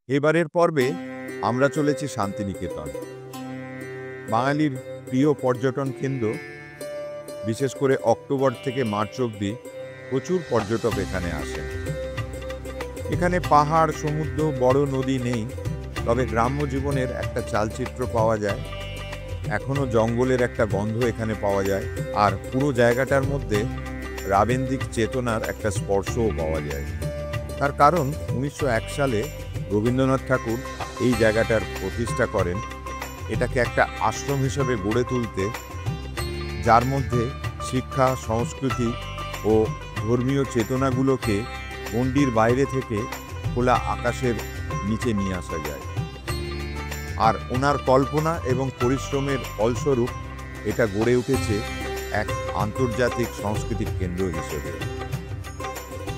এবারের পর্বে আমরা চলেছি শান্তিনিকেতন, বাঙালির প্রিয় পর্যটন কেন্দ্র। বিশেষ করে অক্টোবর থেকে মার্চ অবধি প্রচুর পর্যটক এখানে আসেন। এখানে পাহাড়, সমুদ্র, বড় নদী নেই, তবে গ্রাম্য জীবনের একটা চালচিত্র পাওয়া যায়। এখনও জঙ্গলের একটা গন্ধ এখানে পাওয়া যায়, আর পুরো জায়গাটার মধ্যে রাবেন্দিক চেতনার একটা স্পর্শও পাওয়া যায়। তার কারণ 1901 সালে রবীন্দ্রনাথ ঠাকুর এই জায়গাটার প্রতিষ্ঠা করেন, এটাকে একটা আশ্রম হিসেবে গড়ে তুলতে, যার মধ্যে শিক্ষা, সংস্কৃতি ও ধর্মীয় চেতনাগুলোকে গণ্ডির বাইরে থেকে খোলা আকাশের নিচে নিয়ে আসা যায়। আর ওনার কল্পনা এবং পরিশ্রমের ফলস্বরূপ এটা গড়ে উঠেছে এক আন্তর্জাতিক সাংস্কৃতিক কেন্দ্র হিসেবে।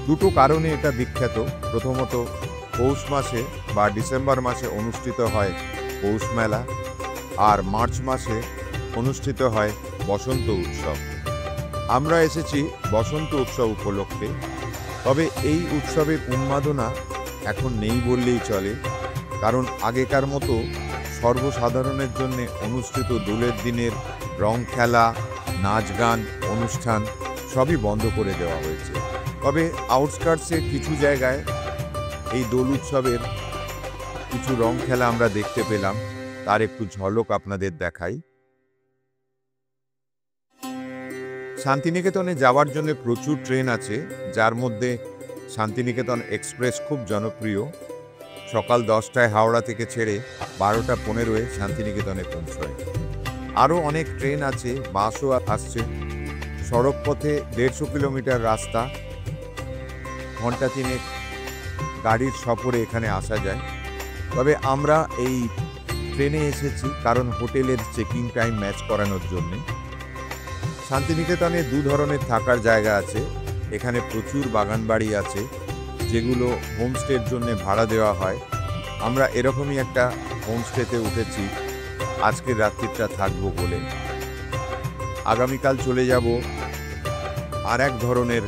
দুটো কারণে এটা বিখ্যাত। প্রথমত, পৌষ মাসে বা ডিসেম্বর মাসে অনুষ্ঠিত হয় পৌষ মেলা, আর মার্চ মাসে অনুষ্ঠিত হয় বসন্ত উৎসব। আমরা এসেছি বসন্ত উৎসব উপলক্ষে, তবে এই উৎসবের উন্মাদনা এখন নেই বললেই চলে, কারণ আগেকার মতো সর্বসাধারণের জন্য অনুষ্ঠিত দোলের দিনের রং খেলা, নাচ গান, অনুষ্ঠান সবই বন্ধ করে দেওয়া হয়েছে। তবে আউটস্কার্টসের কিছু জায়গায় এই দোল উৎসবের কিছু রং খেলা আমরা দেখতে পেলাম, তার একটু ঝলক আপনাদের দেখাই। শান্তিনিকেতনে যাওয়ার জন্য প্রচুর ট্রেন আছে, যার মধ্যে শান্তিনিকেতন এক্সপ্রেস খুব জনপ্রিয়। সকাল 10টায় হাওড়া থেকে ছেড়ে 12টা 15-এ শান্তিনিকেতনে পৌঁছয়। আরও অনেক ট্রেন আছে, বাসও আসছে। সড়ক পথে 150 কিলোমিটার রাস্তা, ঘন্টা 3 গাড়ির সফরে এখানে আসা যায়। তবে আমরা এই ট্রেনে এসেছি কারণ হোটেলের চেকিং টাইম ম্যাচ করানোর জন্যে। শান্তিনিকেতনে দু ধরনের থাকার জায়গা আছে। এখানে প্রচুর বাগান বাড়ি আছে, যেগুলো হোমস্টের জন্য ভাড়া দেওয়া হয়। আমরা এরকমই একটা হোমস্টেতে উঠেছি আজকের রাত্রিটা থাকবো বলে। আগামীকাল চলে যাব আর এক ধরনের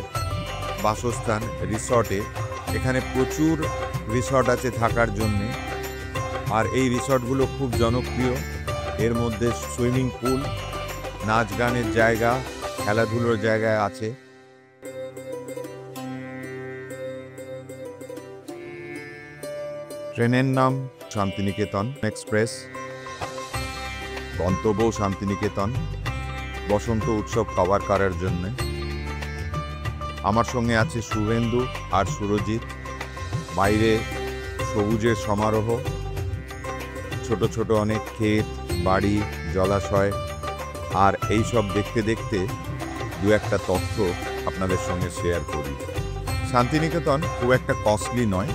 বাসস্থান, রিসর্টে। এখানে প্রচুর রিসর্ট আছে থাকার জন্যে, আর এই রিসর্টগুলো খুব জনপ্রিয়। এর মধ্যে সুইমিং পুল, নাচ গানের জায়গা, খেলাধুলোর জায়গা আছে। ট্রেনের নাম শান্তিনিকেতন এক্সপ্রেস, গন্তব্য শান্তিনিকেতন। বসন্ত উৎসব কভার করার জন্য আমার সঙ্গে আছে শুভেন্দু আর সুরজিৎ। বাইরে সবুজের সমারোহ, ছোট ছোট অনেক ক্ষেত, বাড়ি, জলাশয়, আর এই সব দেখতে দেখতে দু একটা তথ্য আপনাদের সঙ্গে শেয়ার করি। শান্তিনিকেতন খুব একটা কস্টলি নয়,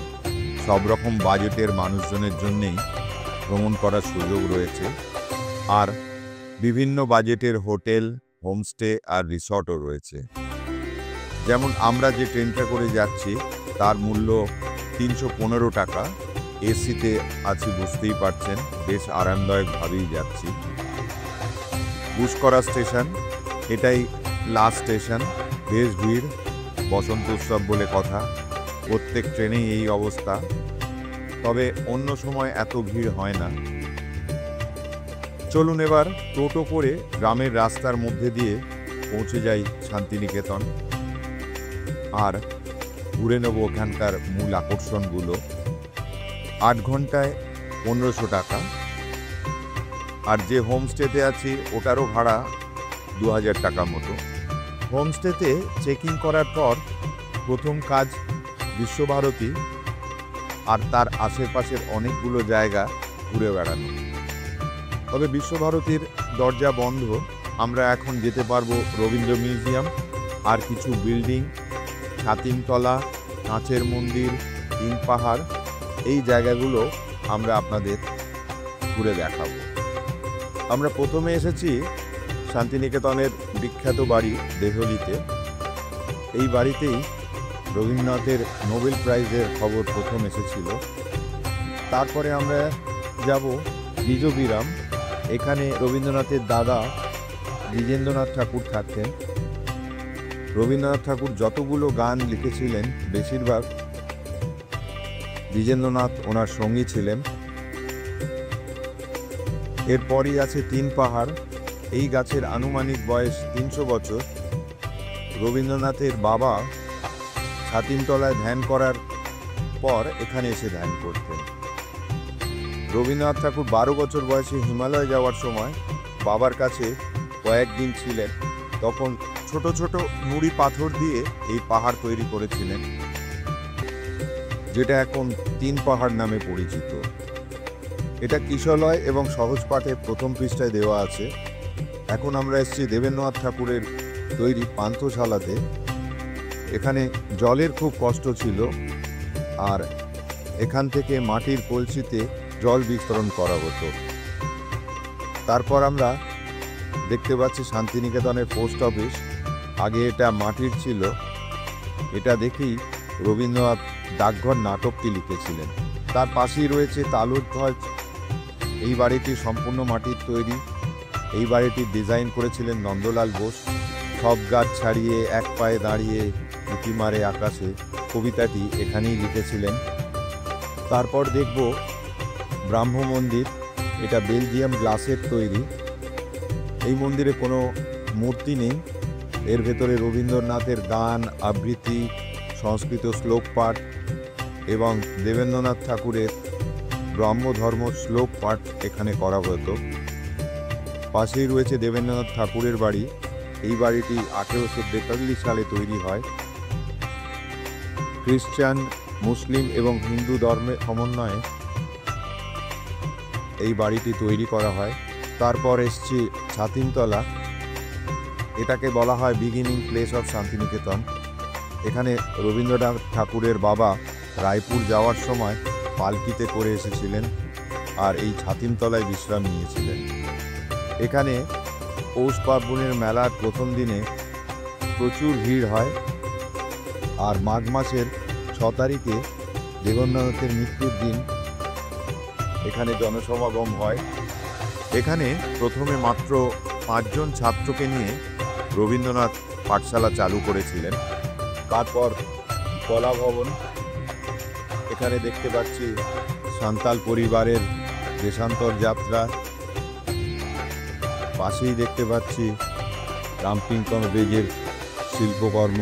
সব রকম বাজেটের মানুষজনের জন্যেই ভ্রমণ করার সুযোগ রয়েছে। আর বিভিন্ন বাজেটের হোটেল, হোমস্টে আর রিসর্টও রয়েছে। যেমন আমরা যে ট্রেনটা করে যাচ্ছি তার মূল্য 315 টাকা। এসিতে আছি, বুঝতেই পারছেন, বেশ আরামদায়কভাবেই যাচ্ছি। বুসকরা স্টেশন, এটাই লাস্ট স্টেশন। বেশ ভিড়, বসন্ত উৎসব বলে কথা, প্রত্যেক ট্রেনেই এই অবস্থা। তবে অন্য সময় এত ভিড় হয় না। চলুন এবার টোটো করে গ্রামের রাস্তার মধ্যে দিয়ে পৌঁছে যাই শান্তিনিকেতন, আর ঘুরে নেব ওখানকার মূল আকর্ষণগুলো। 8 ঘন্টায় 1500 টাকা। আর যে হোমস্টেতে আছি ওটারও ভাড়া 2000 টাকা মতো। হোমস্টেতে চেকিং করার পর প্রথম কাজ বিশ্বভারতী আর তার আশেপাশের অনেকগুলো জায়গা ঘুরে বেড়ানো। তবে বিশ্বভারতীর দরজা বন্ধ। আমরা এখন যেতে পারবো রবীন্দ্র মিউজিয়াম আর কিছু বিল্ডিং, ছাতিমতলা, কাঁচের মন্দির, তিন পাহাড়, এই জায়গাগুলো আমরা আপনাদের ঘুরে দেখাবো। আমরা প্রথমে এসেছি শান্তিনিকেতনের বিখ্যাত বাড়ি দেহলিতে। এই বাড়িতেই রবীন্দ্রনাথের নোবেল প্রাইজের খবর প্রথম এসেছিল। তারপরে আমরা যাব দ্বিজবিরাম। এখানে রবীন্দ্রনাথের দাদা দ্বিজেন্দ্রনাথ ঠাকুর থাকতেন। রবীন্দ্রনাথ ঠাকুর যতগুলো গান লিখেছিলেন বেশিরভাগ দ্বিজেন্দ্রনাথ ওনার সঙ্গী ছিলেন। এরপরই আছে তিন পাহাড়। এই গাছের আনুমানিক বয়স 300 বছর। রবীন্দ্রনাথের বাবা ছাতিমতলায় ধ্যান করার পর এখানে এসে ধ্যান করতেন। রবীন্দ্রনাথ ঠাকুর 12 বছর বয়সে হিমালয় যাওয়ার সময় বাবার কাছে কয়েকদিন ছিলেন। তখন ছোট ছোট নুড়ি পাথর দিয়ে এই পাহাড় তৈরি করেছিলেন, যেটা এখন তিন পাহাড় নামে পরিচিত। এটা কিশলয় এবং সহজ পাঠে প্রথম পৃষ্ঠায় দেওয়া আছে। এখন আমরা এসেছি দেবেন্দ্রনাথ ঠাকুরের তৈরি পান্থশালাতে। এখানে জলের খুব কষ্ট ছিল, আর এখান থেকে মাটির কলসিতে জল বিতরণ করা হতো। তারপর আমরা দেখতে পাচ্ছি শান্তিনিকেতনের পোস্ট অফিস। আগে এটা মাটির ছিল। এটা দেখেই রবীন্দ্রনাথ ডাকঘর নাটকটি লিখেছিলেন। তার পাশেই রয়েছে তালুর ধ্বজ। এই বাড়িটি সম্পূর্ণ মাটির তৈরি। এই বাড়িটির ডিজাইন করেছিলেন নন্দলাল বোস। সব গাছ ছাড়িয়ে এক পায়ে দাঁড়িয়ে উঁকি মারে আকাশে, কবিতাটি এখানেই লিখেছিলেন। তারপর দেখব ব্রাহ্ম মন্দির। এটা বেলজিয়াম গ্লাসের তৈরি। এই মন্দিরে কোনো মূর্তি নেই। এর ভেতরে রবীন্দ্রনাথের গান, আবৃত্তি, সংস্কৃত শ্লোক পাঠ এবং দেবেন্দ্রনাথ ঠাকুরের ব্রহ্মধর্ম শ্লোক পাঠ এখানে করা হতো। পাশেই রয়েছে দেবেন্দ্রনাথ ঠাকুরের বাড়ি। এই বাড়িটি 1842 সালে তৈরি হয়। খ্রিস্টান, মুসলিম এবং হিন্দু ধর্মের সমন্বয়ে এই বাড়িটি তৈরি করা হয়। তারপর এসছি ছাতিমতলা। এটাকে বলা হয় বিগিনিং প্লেস অফ শান্তিনিকেতন। এখানে রবীন্দ্রনাথ ঠাকুরের বাবা রায়পুর যাওয়ার সময় পালকিতে করে এসেছিলেন, আর এই ছাতিমতলায় বিশ্রাম নিয়েছিলেন। এখানে পৌষ পার্বণের মেলার প্রথম দিনে প্রচুর ভিড় হয়, আর মাঘ মাসের 6 তারিখে দেবেন্দ্রনাথের মৃত্যুর দিন এখানে জনসমাগম হয়। এখানে প্রথমে মাত্র 5 জন ছাত্রকে নিয়ে রবীন্দ্রনাথ পাঠশালা চালু করেছিলেন। তারপর কলা ভবন। এখানে দেখতে পাচ্ছি সান্তাল পরিবারের দেশান্তর যাত্রা। পাশেই দেখতে পাচ্ছি রামপিঙ্কন বেজের শিল্পকর্ম।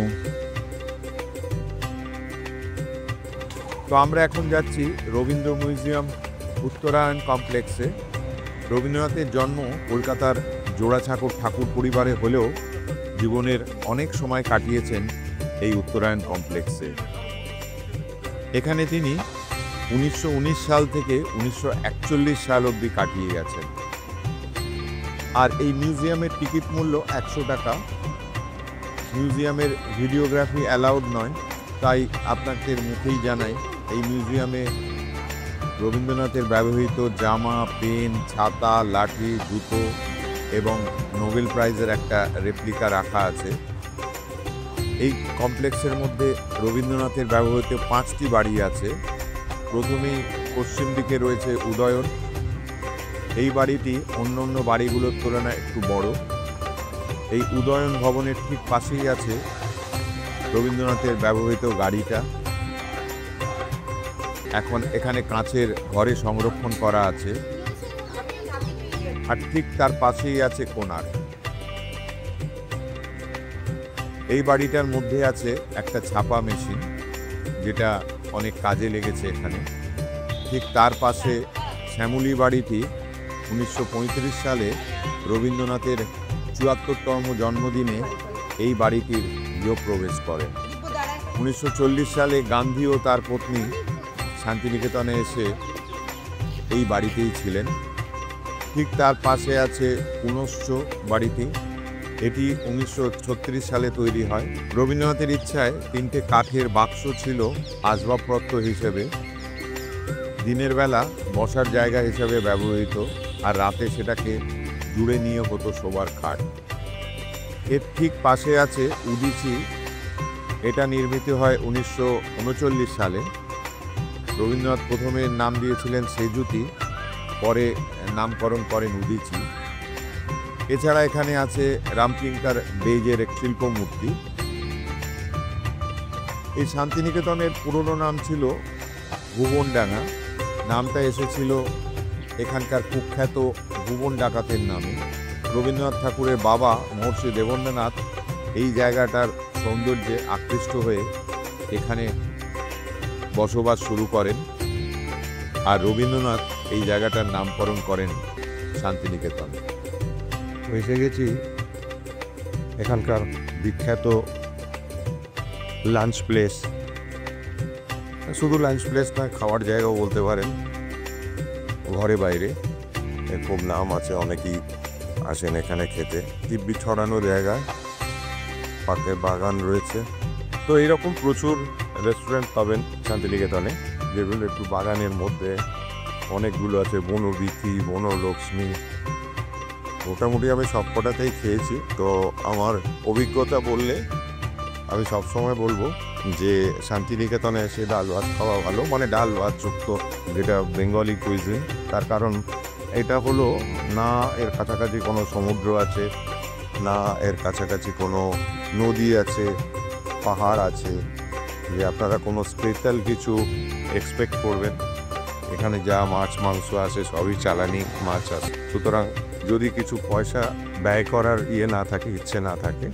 তো আমরা এখন যাচ্ছি রবীন্দ্র মিউজিয়াম উত্তরায়ণ কমপ্লেক্সে। রবীন্দ্রনাথের জন্ম কলকাতার জোড়াছাকর ঠাকুর পরিবারে হলেও জীবনের অনেক সময় কাটিয়েছেন এই উত্তরায়ণ কমপ্লেক্সে। এখানে তিনি 1919 সাল থেকে 1941 সাল অবধি কাটিয়ে গেছেন। আর এই মিউজিয়ামের টিকিট মূল্য 100 টাকা। মিউজিয়ামের ভিডিওগ্রাফি অ্যালাউড নয়, তাই আপনাদের মুখেই জানাই এই মিউজিয়ামে রবীন্দ্রনাথের ব্যবহৃত জামা, পেন, ছাতা, লাঠি, জুতো এবং নোবেল প্রাইজের একটা রেপ্লিকা রাখা আছে। এই কমপ্লেক্সের মধ্যে রবীন্দ্রনাথের ব্যবহৃত 5টি বাড়ি আছে। প্রথমেই পশ্চিম দিকে রয়েছে উদয়ন। এই বাড়িটি অন্য অন্য বাড়িগুলোর তুলনায় একটু বড়। এই উদয়ন ভবনের ঠিক পাশেই আছে রবীন্দ্রনাথের ব্যবহৃত গাড়িটা। এখন এখানে কাঁচের ঘরে সংরক্ষণ করা আছে। আর ঠিক তার পাশেই আছে কোণার্ক। এই বাড়িটার মধ্যে আছে একটা ছাপা মেশিন, যেটা অনেক কাজে লেগেছে এখানে। ঠিক তার পাশে শ্যামলী বাড়িটি 1935 সালে রবীন্দ্রনাথের 74তম জন্মদিনে এই বাড়িটির গৃহপ্রবেশ করেন। 1940 সালে গান্ধী ও তার পত্নী শান্তিনিকেতনে এসে এই বাড়িতেই ছিলেন। ঠিক তার পাশে আছে পুনশ্চ বাড়িটি। এটি 1936 সালে তৈরি হয়। রবীন্দ্রনাথের ইচ্ছায় 3টে কাঠের বাক্স ছিল আসবাবপত্র হিসেবে। দিনের বেলা বসার জায়গা হিসেবে ব্যবহৃত, আর রাতে সেটাকে জুড়ে নিয়ে হতো শোবার খাট। এর ঠিক পাশে আছে উদিচি। এটা নির্মিত হয় 1939 সালে। রবীন্দ্রনাথ প্রথমে নাম দিয়েছিলেন সেজুতি, পরে নামকরণ করেন উদিচি। এছাড়া এখানে আছে রামকিঙ্কর বেজের এক শিল্পমূর্তি। এই শান্তিনিকেতনের পুরনো নাম ছিল ভুবনডাঙ্গা। নামটা এসেছিল এখানকার কুখ্যাত ভুবন ডাকাতের নামে। রবীন্দ্রনাথ ঠাকুরের বাবা মহর্ষি দেবেন্দ্রনাথ এই জায়গাটার সৌন্দর্যে আকৃষ্ট হয়ে এখানে বসবাস শুরু করেন, আর রবীন্দ্রনাথ এই জায়গাটার নামকরণ করেন শান্তিনিকেতন। এসে গেছি এখানকার বিখ্যাত লাঞ্চ প্লেস, শুধু লাঞ্চ প্লেস নয়, খাওয়ার জায়গাও বলতে পারেন। ঘরে বাইরে এর খুব নাম আছে, অনেকেই আসেন এখানে খেতে। দিব্যি ছড়ানো জায়গায়, পাকে বাগান রয়েছে। তো এইরকম প্রচুর রেস্টুরেন্ট পাবেন শান্তিনিকেতনে, যেগুলো একটু বাগানের মধ্যে। অনেকগুলো আছে, বনবীথি, বনলক্ষ্মী। মোটামুটি আমি সব কটাতেই খেয়েছি। তো আমার অভিজ্ঞতা বললে আমি সবসময় বলবো যে শান্তিনিকেতনে এসে ডাল ভাত খাওয়া ভালো, মানে ডাল ভাত যুক্ত যেটা বেঙ্গলি কুইজিন। তার কারণ এটা হলো না এর কাছাকাছি কোনো সমুদ্র আছে, না এর কাছাকাছি কোনো নদী আছে, পাহাড় আছে, যে আপনারা কোনো স্পেশাল কিছু এক্সপেক্ট করবেন। এখানে যা মাছ মাংস আসে সবই চালানি মাছ আসে। সুতরাং যদি কিছু পয়সা ব্যয় করার না থাকে, ইচ্ছে না থাকে,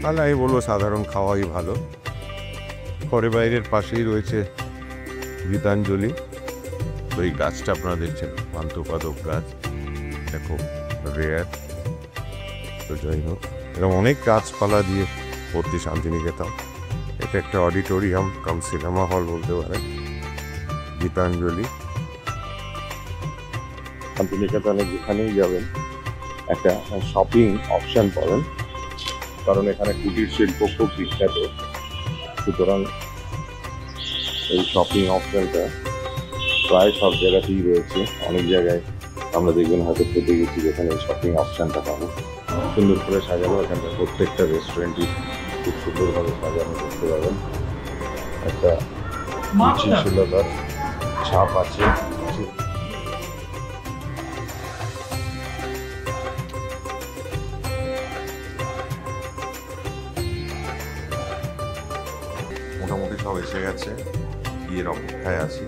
তাহলে আমি বলবো সাধারণ খাওয়াই ভালো। ঘরে বাইরের পাশেই রয়েছে গীতাঞ্জলি। তো এই গাছটা আপনারা দেখছেন পান্থপাদক গাছ, এটা খুব রেয়ার। তো যাই হোক, এরকম অনেক গাছপালা দিয়ে ভর্তি শান্তিনিকেতন। এটা একটা অডিটোরিয়াম কাম সিনেমা হল বলতে পারেন, গীতাঞ্জলি। শান্তিনিকেতনে যেখানেই যাবেন একটা শপিং অপশন পাবেন, কারণ এখানে কুটির শিল্প খুব বিখ্যাত। সুতরাং এই শপিং অপশনটা প্রায় সব জায়গাতেই রয়েছে। অনেক জায়গায় আমরা দেখবেন হয়তো খেতে গেছি যেখানে এই শপিং অপশনটা পাবো। সুন্দর করে সাজানো, এখানটা প্রত্যেকটা রেস্টুরেন্টই খুব সুন্দরভাবে সাজানো করতে পারবেন। একটা রুচিশীলতার ছাপ আছে। মোটামুটি সব এসে গেছে, বিয়ের অপেক্ষায় আছি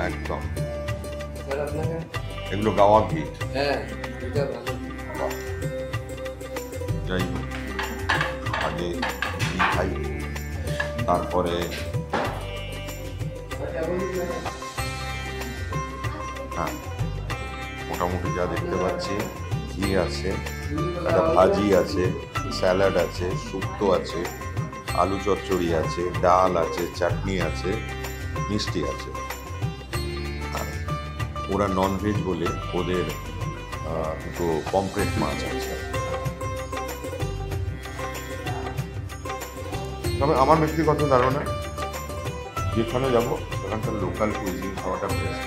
একদম। এগুলো গাওয়া ঘি। যাই হোক, আগে ঘি খাই, তারপরে হ্যাঁ মোটামুটি যা দেখতে পাচ্ছি, ঘি আছে, একটা ভাজি আছে, স্যালাড আছে, শুক্তো আছে, আলু চচ্চড়ি আছে, ডাল আছে, চাটনি আছে, মিষ্টি আছে। আর ওরা ননভেজ বলে ওদের দুটো পমফ্রেট মাছ আছে। তবে আমার ব্যক্তিগত ধারণা, যেখানে যাবো সেখানকার লোকাল কুইজিন খাওয়াটা বেস্ট।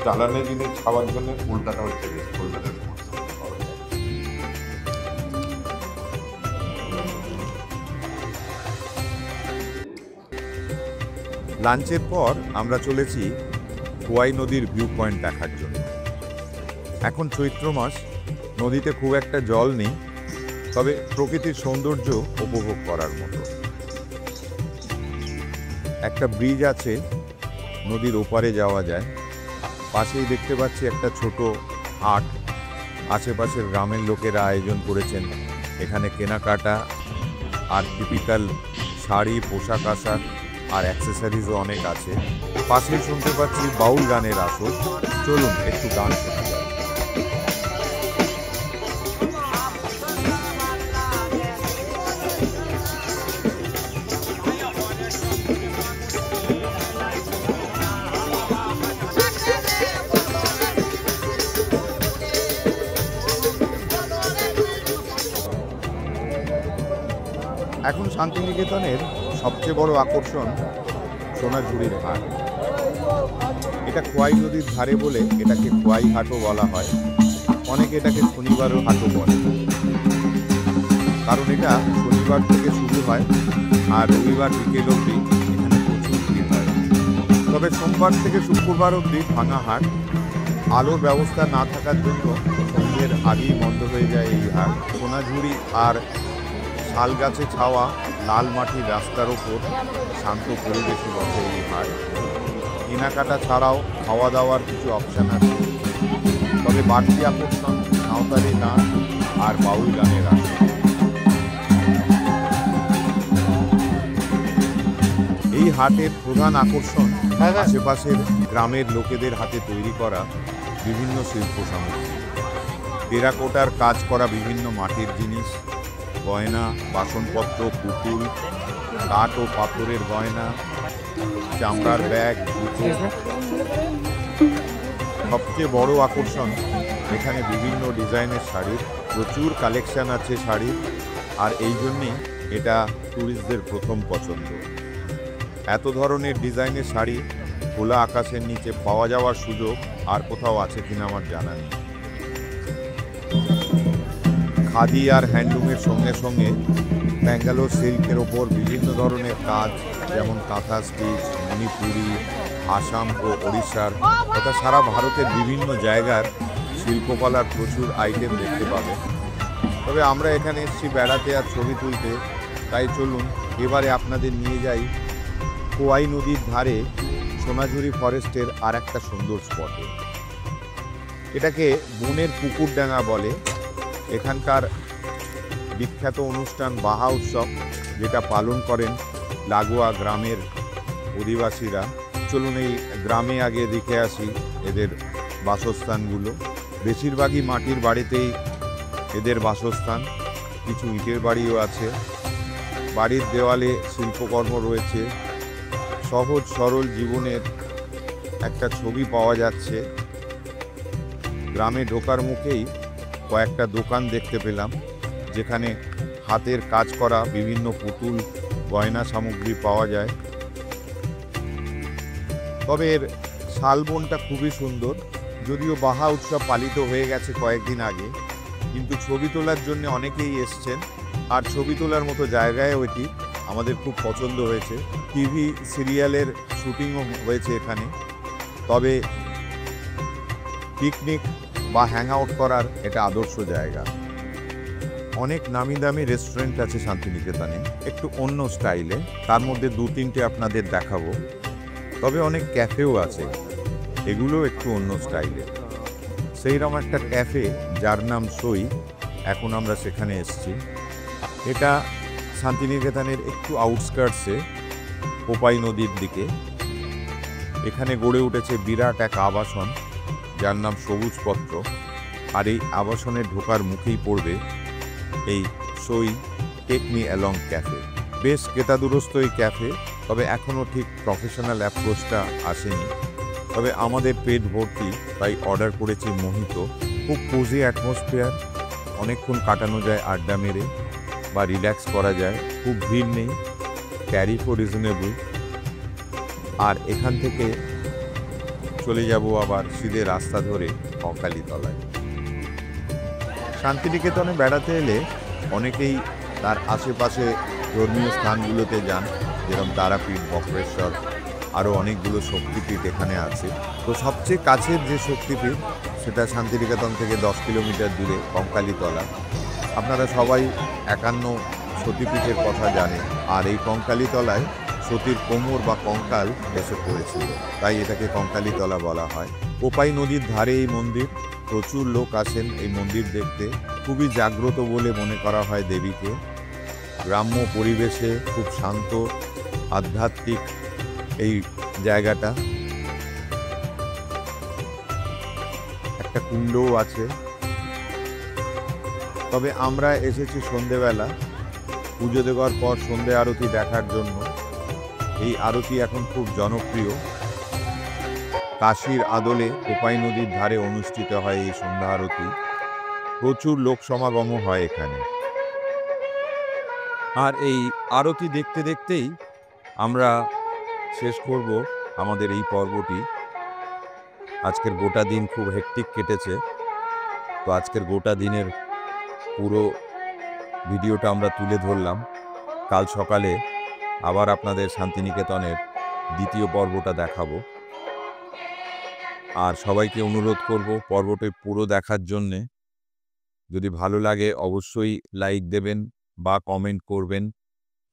চালানের জিনিস খাওয়ার জন্য কলকাতা হচ্ছে বেস্ট। কলকাতার লাঞ্চের পর আমরা চলেছি খোয়াই নদীর ভিউ পয়েন্ট দেখার জন্য। এখন চৈত্র মাস, নদীতে খুব একটা জল নেই, তবে প্রকৃতির সৌন্দর্য উপভোগ করার মতো। একটা ব্রিজ আছে, নদীর ওপারে যাওয়া যায়। পাশেই দেখতে পাচ্ছি একটা ছোট হাট। আশেপাশের গ্রামের লোকেরা আয়োজন করেছেন এখানে কেনাকাটা, আর টিপিক্যাল শাড়ি, পোশাক আশাক আর অ্যাক্সেসরিজও অনেক আছে। পাশেই শুনতে পাচ্ছি বাউল গানের আসর। চলুন একটু গান শোনা যায়। এখন শান্তিনিকেতনের সবচেয়ে বড় আকর্ষণ সোনাঝুরির হাট। এটা খোয়াই নদীর ধারে বলে এটাকে খোয়াই হাটও বলা হয়। অনেকে এটাকে শনিবারও হাটও বলে, কারণ এটা শনিবার থেকে শুরু হয় আর রবিবার বিকেল অবধি এখানে প্রচুর ভিড় হয়। তবে সোমবার থেকে শুক্রবার অবধি ভাঙা হাট। আলোর ব্যবস্থা না থাকার জন্য সন্ধ্যের আগেই বন্ধ হয়ে যায় এই হাট। সোনাঝুরি আর শাল গাছে ছাওয়া লাল মাটির রাস্তার ওপর শান্ত পরিবেশে বসে এই হাট। কেনাকাটা ছাড়াও খাওয়া দাওয়ার কিছু অপশান আছে, তবে বাড়তি আকর্ষণ সাঁওতালি নাচ আর বাউল গানের আসর। এই হাটের প্রধান আকর্ষণ আশেপাশের গ্রামের লোকেদের হাতে তৈরি করা বিভিন্ন শিল্প সামগ্রী, টেরাকোটার কাজ করা বিভিন্ন মাটির জিনিস, গয়না, বাসনপত্র, পুতুল, কাঠ ও পাথরের গয়না, চামড়ার ব্যাগ, জুতো। সবচেয়ে বড় আকর্ষণ এখানে বিভিন্ন ডিজাইনের শাড়ির প্রচুর কালেকশন আছে শাড়ির, আর এই জন্যেই এটা ট্যুরিস্টদের প্রথম পছন্দ। এত ধরনের ডিজাইনের শাড়ি খোলা আকাশের নিচে পাওয়া যাওয়ার সুযোগ আর কোথাও আছে কিনা আমার জানা নেই। খাদি আর হ্যান্ডলুমের সঙ্গে সঙ্গে ব্যাঙ্গালোর সিল্কের ওপর বিভিন্ন ধরনের কাজ, যেমন কাঁথা স্টিচ, মণিপুরি, আসাম ও ওড়িশার তথা সারা ভারতের বিভিন্ন জায়গার শিল্পকলার প্রচুর আইটেম দেখতে পাবেন। তবে আমরা এখানে এসেছি বেড়াতে আর ছবি তুলতে, তাই চলুন এবারে আপনাদের নিয়ে যাই কোয়াই নদীর ধারে সোনাঝুরি ফরেস্টের আর একটা সুন্দর স্পটে। এটাকে বনের পুকুরডাঙ্গা বলে। এখানকার বিখ্যাত অনুষ্ঠান বাহা উৎসব, যেটা পালন করেন লাগোয়া গ্রামের অধিবাসীরা। চলুন এই গ্রামে আগে দেখে আসি এদের বাসস্থানগুলো। বেশিরভাগই মাটির বাড়িতেই এদের বাসস্থান, কিছু ইটের বাড়িও আছে। বাড়ির দেওয়ালে শিল্পকর্ম রয়েছে। সহজ সরল জীবনের একটা ছবি পাওয়া যাচ্ছে। গ্রামে ঢোকার মুখেই কয়েকটা দোকান দেখতে পেলাম, যেখানে হাতের কাজ করা বিভিন্ন পুতুল, গয়না সামগ্রী পাওয়া যায়। তবে এর শালবনটা খুবই সুন্দর। যদিও বাহা উৎসব পালিত হয়ে গেছে কয়েকদিন আগে, কিন্তু ছবি তোলার জন্য অনেকেই এসছেন, আর ছবি তোলার মতো জায়গায়ও এটি আমাদের খুব পছন্দ হয়েছে। টিভি সিরিয়ালের শুটিংও হয়েছে এখানে। তবে পিকনিক বা হ্যাং আউট করার এটা আদর্শ জায়গা। অনেক নামি দামি রেস্টুরেন্ট আছে শান্তিনিকেতনে, একটু অন্য স্টাইলে। তার মধ্যে দু তিনটে আপনাদের দেখাবো। তবে অনেক ক্যাফেও আছে, এগুলো একটু অন্য স্টাইলে। সেইরকম একটা ক্যাফে যার নাম সই, এখন আমরা সেখানে এসেছি। এটা শান্তিনিকেতনের একটু আউটস্কার্টসে, কোপাই নদীর দিকে। এখানে গড়ে উঠেছে বিরাট এক আবাসন, যার নাম সবুজপত্র। আর এই আবাসনের ঢোকার মুখেই পড়বে এই সই টেক মি অ্যালং ক্যাফে। বেশ কেতাদুরস্ত এই ক্যাফে, তবে এখনও ঠিক প্রফেশনাল অ্যাপ্রোচটা আসেনি। তবে আমাদের পেট ভর্তি, তাই অর্ডার করেছি মোহিত। খুব কোজি অ্যাটমসফিয়ার, অনেকক্ষণ কাটানো যায় আড্ডা মেরে বা রিল্যাক্স করা যায়। খুব ভিড় নেই, ট্যারিফও রিজনেবল। আর এখান থেকে চলে যাব আবার সিধে রাস্তা ধরে কঙ্কালীতলায়। শান্তিনিকেতনে বেড়াতে এলে অনেকেই তার আশেপাশে ধর্মীয় স্থানগুলোতে যান, যেরকম তারাপীঠ, বক্রেশ্বর, আরও অনেকগুলো শক্তিপীঠ এখানে আছে। তো সবচেয়ে কাছের যে শক্তিপীঠ, সেটা শান্তিনিকেতন থেকে 10 কিলোমিটার দূরে কঙ্কালীতলা। আপনারা সবাই 51 সতীপীঠের কথা জানেন, আর এই কঙ্কালীতলায় সতীর কোমর বা কঙ্কাল এসে পড়েছিল, তাই এটাকে কঙ্কালীতলা বলা হয়। কোপাই নদীর ধারে এই মন্দির, প্রচুর লোক আসেন এই মন্দির দেখতে। খুবই জাগ্রত বলে মনে করা হয় দেবীকে। গ্রাম্য পরিবেশে খুব শান্ত, আধ্যাত্মিক এই জায়গাটা। একটা কুণ্ডও আছে। তবে আমরা এসেছি সন্ধেবেলা, পুজো দেওয়ার পর সন্ধে আরতি দেখার জন্য। এই আরতি এখন খুব জনপ্রিয়। কাশীর আদলে কোপাই নদীর ধারে অনুষ্ঠিত হয় এই সন্ধ্যা আরতি। প্রচুর লোক সমাগমও হয় এখানে। আর এই আরতি দেখতে দেখতেই আমরা শেষ করব আমাদের এই পর্বটি। আজকের গোটা দিন খুব হেক্টিক কেটেছে, তো আজকের গোটা দিনের পুরো ভিডিওটা আমরা তুলে ধরলাম। কাল সকালে আবার আপনাদের শান্তিনিকেতনের দ্বিতীয় পর্বটা দেখাবো। আর সবাইকে অনুরোধ করব পর্বটি পুরো দেখার জন্যে। যদি ভালো লাগে অবশ্যই লাইক দেবেন, বা কমেন্ট করবেন।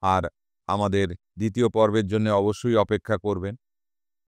আর আমাদের দ্বিতীয় পর্বের জন্য অবশ্যই অপেক্ষা করবেন।